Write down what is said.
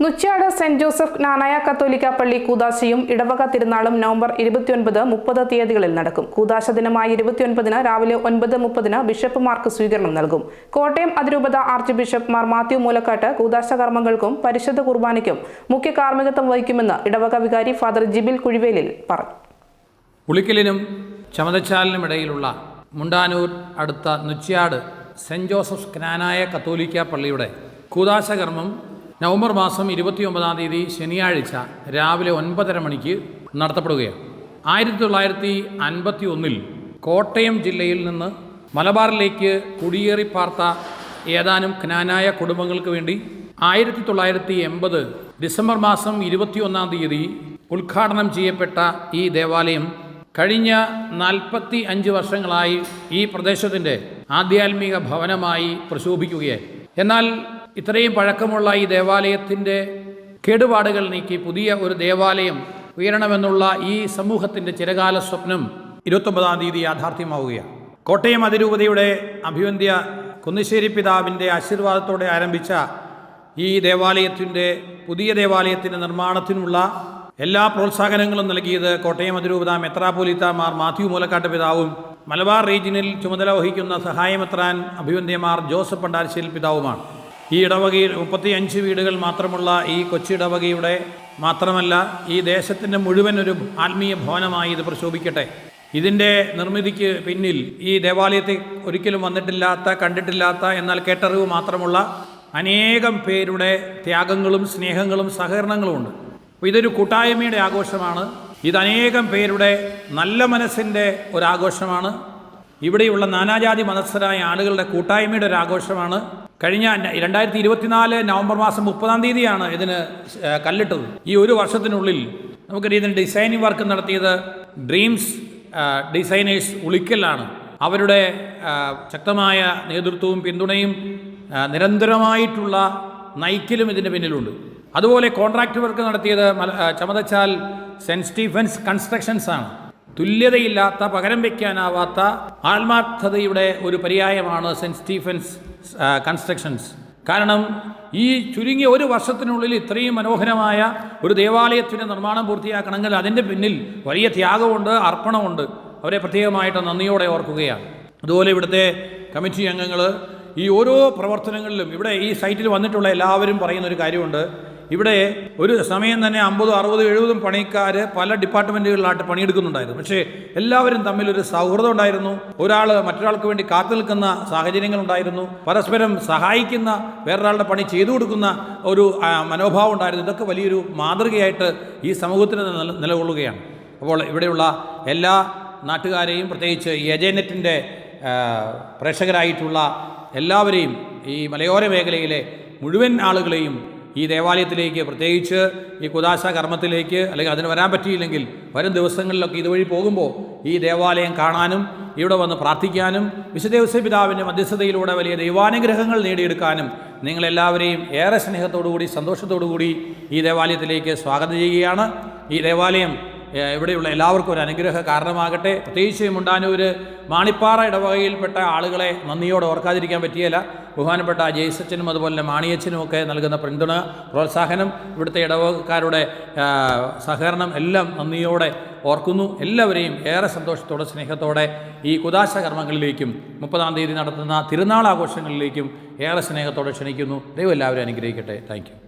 നുച്ച്യാട് saint Joseph Knanaya കത്തോലിക്ക പള്ളി കൂദാശയും ഇടവക തിരുനാളും നവംബർ 29-30 തീയതികളിൽ നടക്കും. കൂദാശ ദിനമായ 29-ന് രാവിലെ 9:30-ന് ബിഷപ്പുമാർക്ക് സ്വീകരണം നൽകും. കോട്ടയം അതിരൂപത ആർച്ച് ബിഷപ്പ് മാർ മാത്യു മൂലക്കാട്ട് കൂദാശ കർമ്മങ്ങൾക്കും പരിശുദ്ധ കുർബാനയ്ക്കും മുഖ്യ കാർമ്മികത്വം വഹിക്കുമെന്ന് ഇടവക വികാരി ഫാദർ ജിബിൽ കുഴിവേലിൽ പറഞ്ഞു. ഉളിക്കലിനും ചമതച്ചാലിനും ഇടയിലുള്ള മുണ്ടാനൂർ അടുത്ത നുച്ച്യാട് സെന്റ് ജോസഫ് ക്നാനായ കത്തോലിക്ക പള്ളിയുടെ കൂദാശ കർമ്മം നവംബർ മാസം 29-ാം തീയതി ശനിയാഴ്ച രാവിലെ 9:30 മണിക്ക് നടത്തപ്പെടുകയാണ്. 1951-ൽ കോട്ടയം ജില്ലയിൽ നിന്ന് മലബാറിലേക്ക് കുടിയേറി പാർത്ത ഏതാനും ക്നാനായ കുടുംബങ്ങൾക്ക് വേണ്ടി 1980 ഡിസംബർ മാസം 21-ാം തീയതി ഉദ്ഘാടനം ചെയ്യപ്പെട്ട ഈ ദേവാലയം കഴിഞ്ഞ 45 വർഷങ്ങളായി ഈ പ്രദേശത്തിൻ്റെ ആധ്യാത്മിക ഭവനമായി പ്രശോഭിക്കുകയായി. എന്നാൽ ഇത്രയും പഴക്കമുള്ള ഈ ദേവാലയത്തിൻ്റെ കേടുപാടുകൾ നീക്കി പുതിയ ഒരു ദേവാലയം ഉയരണമെന്നുള്ള ഈ സമൂഹത്തിൻ്റെ ചിരകാല സ്വപ്നം 29-ാം തീയതി യാഥാർത്ഥ്യമാവുകയാണ്. കോട്ടയം അതിരൂപതയുടെ അഭിവന്ദ്യ കുന്നിശ്ശേരി പിതാവിൻ്റെ ആശീർവാദത്തോടെ ആരംഭിച്ച ഈ പുതിയ ദേവാലയത്തിൻ്റെ നിർമ്മാണത്തിനുള്ള എല്ലാ പ്രോത്സാഹനങ്ങളും നൽകിയത് കോട്ടയം അതിരൂപത മെത്രാപ്പോലീത്ത മാർ മാത്യു മൂലക്കാട്ട് പിതാവും മലബാർ റീജിയനിൽ ചുമതല വഹിക്കുന്ന സഹായമെത്രാൻ അഭിവന്ദ്യമാർ ജോസഫ് പണ്ടാരശ്ശേരി പിതാവുമാണ്. ഈ ഇടവകയിൽ 35 വീടുകൾ മാത്രമുള്ള ഈ കൊച്ചിടവകയുടെ മാത്രമല്ല ഈ ദേശത്തിൻ്റെ മുഴുവൻ ഒരു ആത്മീയ ഭവനമായി ഇത് പ്രശോഭിക്കട്ടെ. ഇതിൻ്റെ നിർമ്മിതിക്ക് പിന്നിൽ ഈ ദേവാലയത്തെ ഒരിക്കലും കണ്ടിട്ടില്ലാത്ത എന്നാൽ കേട്ടറിവ് മാത്രമുള്ള അനേകം പേരുടെ ത്യാഗങ്ങളും സ്നേഹങ്ങളും സഹകരണങ്ങളുമുണ്ട്. അപ്പോൾ ഇതൊരു കൂട്ടായ്മയുടെ ആഘോഷമാണ്. ഇതനേകം പേരുടെ നല്ല മനസ്സിൻ്റെ ഒരാഘോഷമാണ്. ഇവിടെയുള്ള നാനാജാതി മതസ്ഥരായ ആളുകളുടെ കൂട്ടായ്മയുടെ ഒരു ആഘോഷമാണ്. കഴിഞ്ഞ 2024 നവംബർ മാസം 30-ാം തീയതിയാണ് ഇതിന് കല്ലിട്ടത്. ഈ ഒരു വർഷത്തിനുള്ളിൽ നമുക്കറിയാം ഇതിന് ഡിസൈനിങ് വർക്ക് നടത്തിയത് ഡ്രീംസ് ഡിസൈനേഴ്സ് ഉളിക്കലാണ്. അവരുടെ ശക്തമായ നേതൃത്വവും പിന്തുണയും നിരന്തരമായിട്ടുള്ള നയിക്കലും ഇതിൻ്റെ പിന്നിലുണ്ട്. അതുപോലെ കോൺട്രാക്ട് വർക്ക് നടത്തിയത് ചമതച്ചാൽ സെൻറ്റ് സ്റ്റീഫൻസ് കൺസ്ട്രക്ഷൻസ് ആണ്. തുല്യതയില്ലാത്ത പകരം വയ്ക്കാനാവാത്ത ആത്മാർത്ഥതയുടെ ഒരു പര്യായമാണ് സെൻറ്റ് സ്റ്റീഫൻസ് കൺസ്ട്രക്ഷൻസ്. കാരണം ഈ ചുരുങ്ങിയ ഒരു വർഷത്തിനുള്ളിൽ ഇത്രയും മനോഹരമായ ഒരു ദേവാലയത്തിൻ്റെ നിർമ്മാണം പൂർത്തിയാക്കണമെങ്കിൽ അതിൻ്റെ പിന്നിൽ വലിയ ത്യാഗമുണ്ട്, അർപ്പണമുണ്ട്. അവരെ പ്രത്യേകമായിട്ട് നന്ദിയോടെ ഓർക്കുകയാണ്. അതുപോലെ ഇവിടുത്തെ കമ്മിറ്റി അംഗങ്ങൾ ഈ ഓരോ പ്രവർത്തനങ്ങളിലും ഇവിടെ ഈ സൈറ്റിൽ വന്നിട്ടുള്ള എല്ലാവരും പറയുന്നൊരു കാര്യമുണ്ട്. ഇവിടെ ഒരു സമയം തന്നെ 50, 60, 70 പണിക്കാർ പല ഡിപ്പാർട്ട്മെൻറ്റുകളിലായിട്ട് പണിയെടുക്കുന്നുണ്ടായിരുന്നു. പക്ഷേ എല്ലാവരും തമ്മിലൊരു സൗഹൃദം ഉണ്ടായിരുന്നു. ഒരാൾ മറ്റൊരാൾക്ക് വേണ്ടി കാത്തു നിൽക്കുന്ന സാഹചര്യങ്ങളുണ്ടായിരുന്നു. പരസ്പരം സഹായിക്കുന്ന, വേറൊരാളുടെ പണി ചെയ്തു കൊടുക്കുന്ന ഒരു മനോഭാവം ഉണ്ടായിരുന്നു. ഇതൊക്കെ വലിയൊരു മാതൃകയായിട്ട് ഈ സമൂഹത്തിന് നിലകൊള്ളുകയാണ്. അപ്പോൾ ഇവിടെയുള്ള എല്ലാ നാട്ടുകാരെയും പ്രത്യേകിച്ച് ഏജനെറ്റിൻ്റെ പ്രേക്ഷകരായിട്ടുള്ള എല്ലാവരെയും ഈ മലയോര മേഖലയിലെ മുഴുവൻ ആളുകളെയും ഈ ദേവാലയത്തിലേക്ക്, പ്രത്യേകിച്ച് ഈ കൂദാശ കർമ്മത്തിലേക്ക്, അല്ലെങ്കിൽ അതിന് വരാൻ പറ്റിയില്ലെങ്കിൽ വരും ദിവസങ്ങളിലൊക്കെ ഇതുവഴി പോകുമ്പോൾ ഈ ദേവാലയം കാണാനും ഇവിടെ വന്ന് പ്രാർത്ഥിക്കാനും വിശുദ്ധ ഔസേപ്പ് പിതാവിൻ്റെ മധ്യസ്ഥതയിലൂടെ വലിയ ദൈവാനുഗ്രഹങ്ങൾ നേടിയെടുക്കാനും നിങ്ങളെല്ലാവരെയും ഏറെ സ്നേഹത്തോടുകൂടി സന്തോഷത്തോടുകൂടി ഈ ദേവാലയത്തിലേക്ക് സ്വാഗതം ചെയ്യുകയാണ്. ഈ ദേവാലയം ഇവിടെയുള്ള എല്ലാവർക്കും ഒരു അനുഗ്രഹ കാരണമാകട്ടെ. പ്രത്യേകിച്ച് മുണ്ടാനൂർ മാണിപ്പാറ ഇടവകയിൽപ്പെട്ട ആളുകളെ നന്ദിയോടെ ഓർക്കാതിരിക്കാൻ പറ്റിയല്ല. ബഹുമാനപ്പെട്ട ജെയ്സച്ചനും അതുപോലെ മാണിയച്ചനും ഒക്കെ നൽകുന്ന പിന്തുണ, പ്രോത്സാഹനം, ഇവിടുത്തെ ഇടവകക്കാരുടെ സഹകരണം എല്ലാം നന്ദിയോടെ ഓർക്കുന്നു. എല്ലാവരെയും ഏറെ സന്തോഷത്തോടെ സ്നേഹത്തോടെ ഈ കൂദാശ കർമ്മങ്ങളിലേക്കും 30-ാം തീയതി നടത്തുന്ന തിരുനാൾ ആഘോഷങ്ങളിലേക്കും ഏറെ സ്നേഹത്തോടെ ക്ഷണിക്കുന്നു. ദൈവം എല്ലാവരും അനുഗ്രഹിക്കട്ടെ. Thank you.